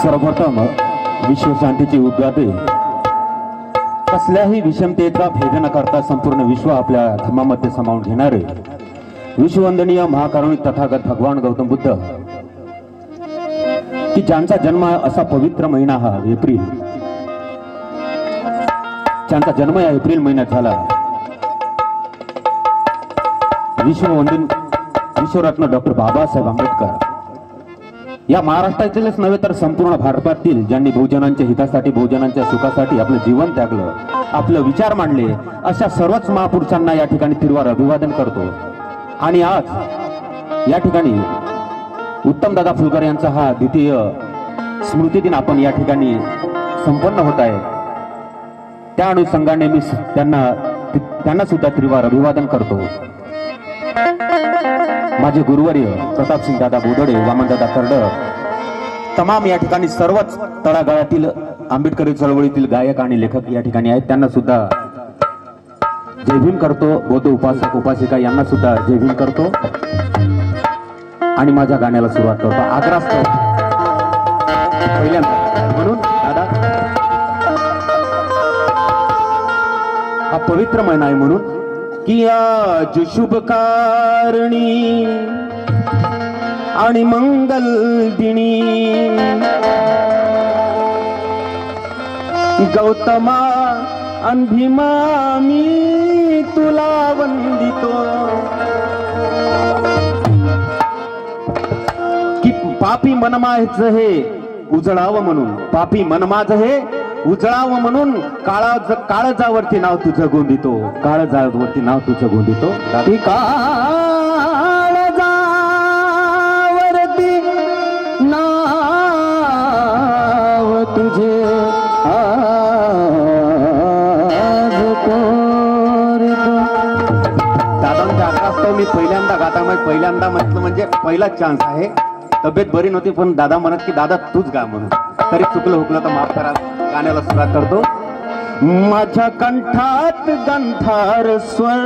सर्वप्रथम विश्वशांतीची उद्गाते कसल्याही विषमतेचा भेद न करता संपूर्ण विश्व आपल्या धर्मामध्ये सामावून घेणारे विश्ववंदनीय महाकारुणिक तथागत भगवान गौतम बुद्ध की ज्यांचा जन्म असा पवित्र महिना हा एप्रिल, ज्यांचा जन्म या एप्रिल महिन्यात झाला, विश्वरत्न डॉक्टर बाबासाहेब आंबेडकर या महाराष्ट्रातीलच नव्हे तर संपूर्ण भारतातील ज्यांनी बहुजनांच्या हितासाठी, बहुजनांच्या सुखासाठी आपलं जीवन त्यागलं, आपले विचार मांडले, अशा सर्वच महापुरुषांना या ठिकाणी तिरवार अभिवादन करतो। आणि आज या ठिकाणी उत्तम दादा फुलकर यांचा हा द्वितीय स्मृती दिन आपण या ठिकाणी संपन्न होत आहे। त्या अनुषंगाने मी त्यांना सुद्धा तिरवार अभिवादन करतो। माझे गुरुवर्य प्रतापसिंग दादा बोदडे, वामन दादा करडक, तमाम या ठिकाणी सर्वच तळागाळातील आंबेडकरी चळवळीतील गायक आणि लेखक या ठिकाणी आहेत, त्यांना सुद्धा जय भीम करतो। बौद्ध उपासक उपासिका यांना सुद्धा जय भीम करतो आणि माझ्या गाण्याला सुरुवात करतो। आग्रास्तव पहिल्यांदा म्हणून दादा हा पवित्र महिना आहे म्हणून की आज शुभ कारणी आणि मंगल दिनी गौतमा अन भीमा मी तुला वंदितो की पापी मन माझं हे उजळावं म्हणून, पापी मन माझं हे उजळावं म्हणून काळजावरती नाव तुझं गोंदितो, काळजावरती नाव तुझं गोंदितो। काळजावरती नाव तुझे दादांच्या आग्रास्तव मी पहिल्यांदा गातामध्ये पहिल्यांदा म्हटलं म्हणजे पहिला चान्स आहे। तब्येत बरी नव्हती पण दादा म्हणत की दादा तूच गा म्हणून, तरी चुकलं हुकलं तर माफ करा। गाण्याला सुरुवात करतो। माझ्या कंठात गंधार स्वर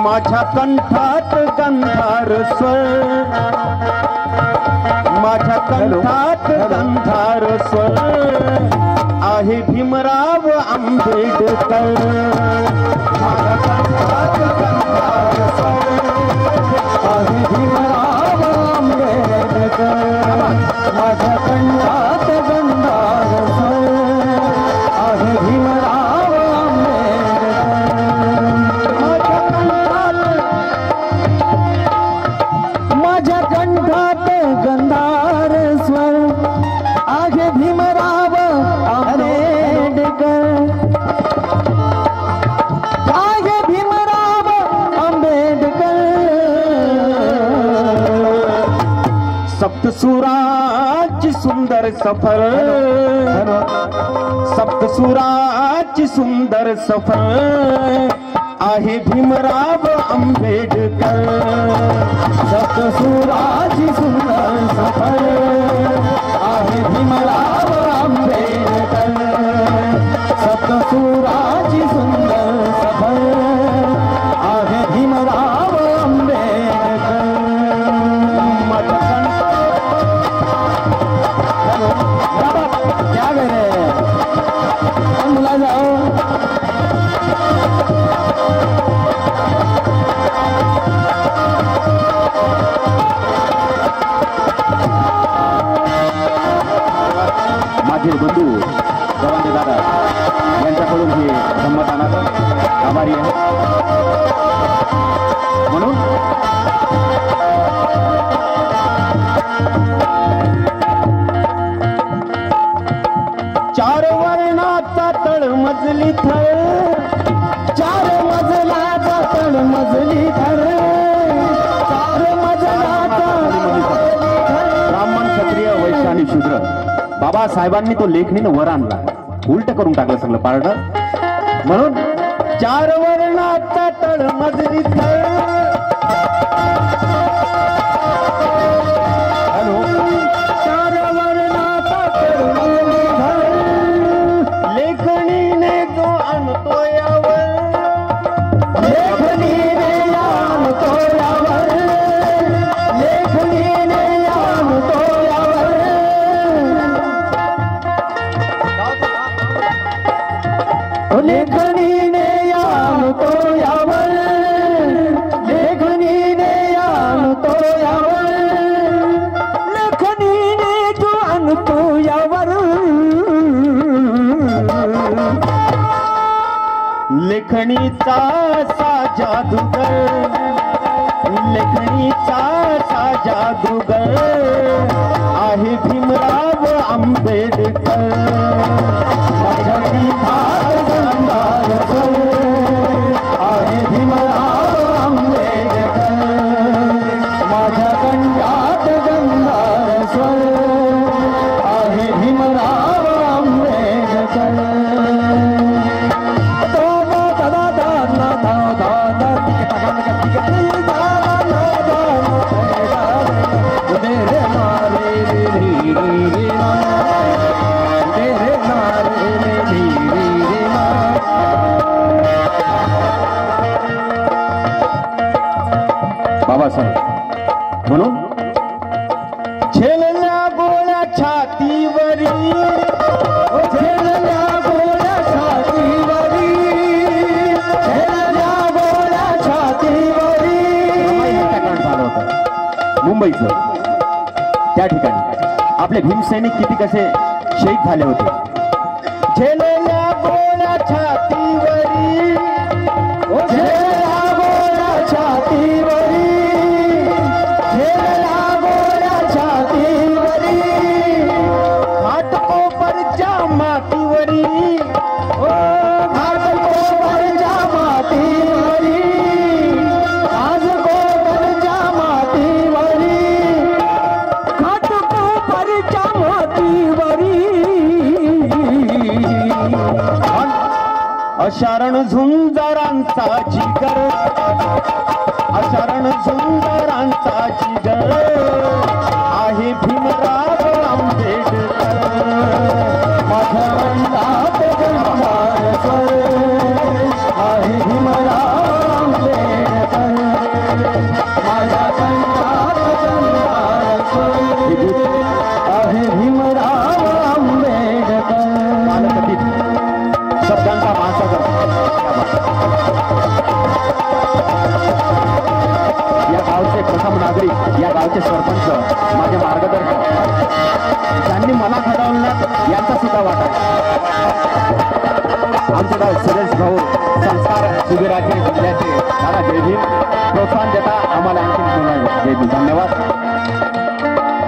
माझ्या कंठात गंधार स्वर, माझ्या कंठात गंधार स्वर आहे भीमराव आंबेडकर। माझ्या कंठात गंधार स्वर आहे भीमराव आंबेडकर। माझ्या कंठात गंधार स्वर आहे भीमराव सप्तसुराची सुंदर सफर, सप्तसुराची सुंदर सफर आहे भीमराव आंबेडकर। सप्तसुराची सुंदर सफर आहे भीमराव आंबेडकर। सप्तसुराची सुंदर सफर आहे भीमराव आंबेडकर। क्या करे मुला जाओ माझे बंधू जवानी दादा माझ्याकडून हे संमतानाचं आभारी आहे. म्हणून चार वर्णाचा तळमजली थळ, चार मजलाचा तळमजली थळ, चार मजलाचा ब्राह्मण क्षत्रिय वैश्य आणि शूद्र बाबासाहेबांनी तो लेखणीनं वर आणला, उलट करून टाकलं सगळं पारडं. म्हणून चार वर्णाचा तळमजली थळ, चार वर्णाचा तळमजली थळ, लेखणीने जो आणतो यावर, लेखणीने आणतो यावर, लेखणीने आणतो यावर, लेखणीने आणतो यावर, लेखणीने आणतो यावर, लेखणीने जो आणतो यावर, लेखणीचा सा जादूगर, लेखणीचा सा जादूगर आहे भीमराव आंबेडकर. माझ्या गंधार स्वर आहे भीमराव आंबेडकर, माझ्या गंधात गंधार स्वर आहे भीमराव आंबेडकर. बाबासाहेब म्हणून झेलल्या गोळ्या छातीवरी, झेलल्या गोळ्या छातीवरी, झेलल्या गोळ्या छातीवरी. हत्याकांड झालं होतं मुंबईचं. त्या ठिकाणी आपले भीमसैनिक किती कसे शहीद झाले होते. झेलल्या गोळ्या छातीवरी, झेलल्या गोळ्या छातीवरी, झेलल्या गोळ्या छातीवरी, घाटकोपरच्या मातीवरी, घाटकोपरच्या मातीवरी, घाटकोपरच्या मातीवरी, घाटकोपरच्या मातीवरी. अशारण झुंजारांचा जिगर, अशारण झुंजारांचा जिगर आहे भीमराव आंबेडकर. माझ्या गंधात गंधार स्वर आहे भीमराव आंबेडकर, माझ्या गंधात गंधार स्वर आहे भीमराव आंबेडकर. शब्दांचा महासागर या गावचे प्रथम नागरिक, या गावचे सरपंच, माझे मार्गदर्शक, ज्यांनी मला घडवण्यात यांचा सुद्धा वाटा. आमचे गाव सुरेश भाऊ संस्कार शिबिराचे जिल्ह्याचे दादा जयभीम प्रोत्साहन देता आम्हाला आणखी जयभीम. धन्यवाद.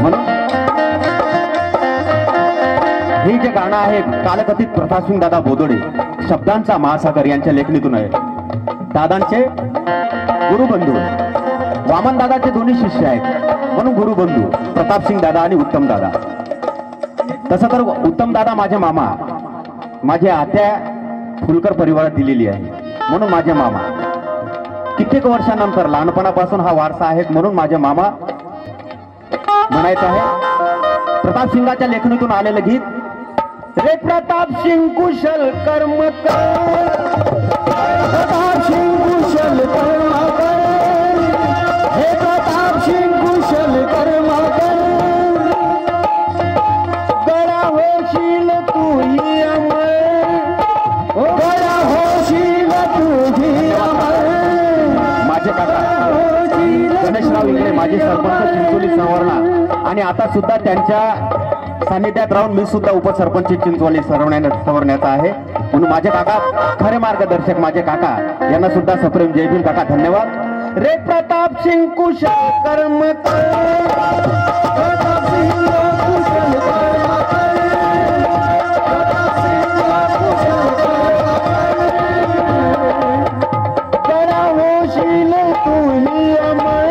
म्हणून ही जे गाणं आहे कालकथित प्रतापसिंग दादा बोदोडे शब्दांचा महासागर यांच्या लेखणीतून आहे. दादांचे गुरुबंधू वामन दादाचे दोन्ही शिष्य आहेत म्हणून गुरुबंधू प्रतापसिंग दादा आणि उत्तम दादा. तसं तर उत्तम दादा माझे मामा, माझी आत्या फुलकर परिवारात दिलेली आहे म्हणून माझे मामा. कित्येक वर्षानंतर लहानपणापासून हा वारसा आहे म्हणून माझे मामा म्हणायचं आहे. प्रतापसिंगाच्या लेखणीतून आलेलं गीत. रे प्रताप सिंग कुशल कर्म कर, प्रताप सिंग कुशल कर्म कर, हे प्रताप सिंग कुशल कर्म कर, गळा होशील तूही अमर, गळा होशील तूही अमर. माझे काका गणेशराव इंगळे माजी सरपंच चिंचोली संवरणा आणि आता सुद्धा त्यांच्या सानिध्यात राहून मी सुद्धा उपसरपंच चिंचवली सवरण्याचा आहे, म्हणून माझे काका खरे मार्गदर्शक माझे काका यांना सुद्धा सप्रेम जय भीम काका, धन्यवाद. रे प्रताप सिंग कुशल कर्म करा होशील तूही अमर,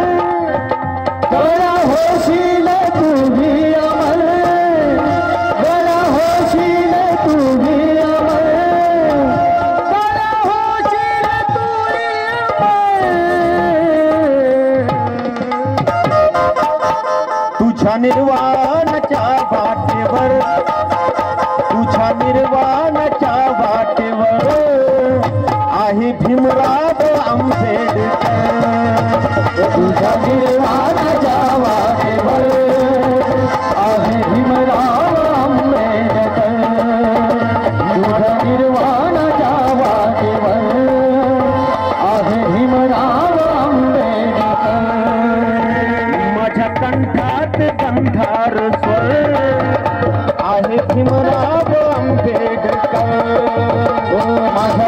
करा होशील तूही अमर, करा होशील तूही अमर, करा होशील तूही अमर. तुझ्या निर्वाणाच्या वाटेवर, तुझ्या निर्वाणाच्या वाटेवर आहे भीमराव आंबेडकर. तुझ्या निर्वाणाच्या वाटेवर आहे भीमराव आंबेडकर. तुझ्या निर्वाणाच्या वाटेवर आहे भीमराव आंबेडकर. माझ्या कंठात गंधार स्वर आहे भीमराव आंबेडकर. माझ्या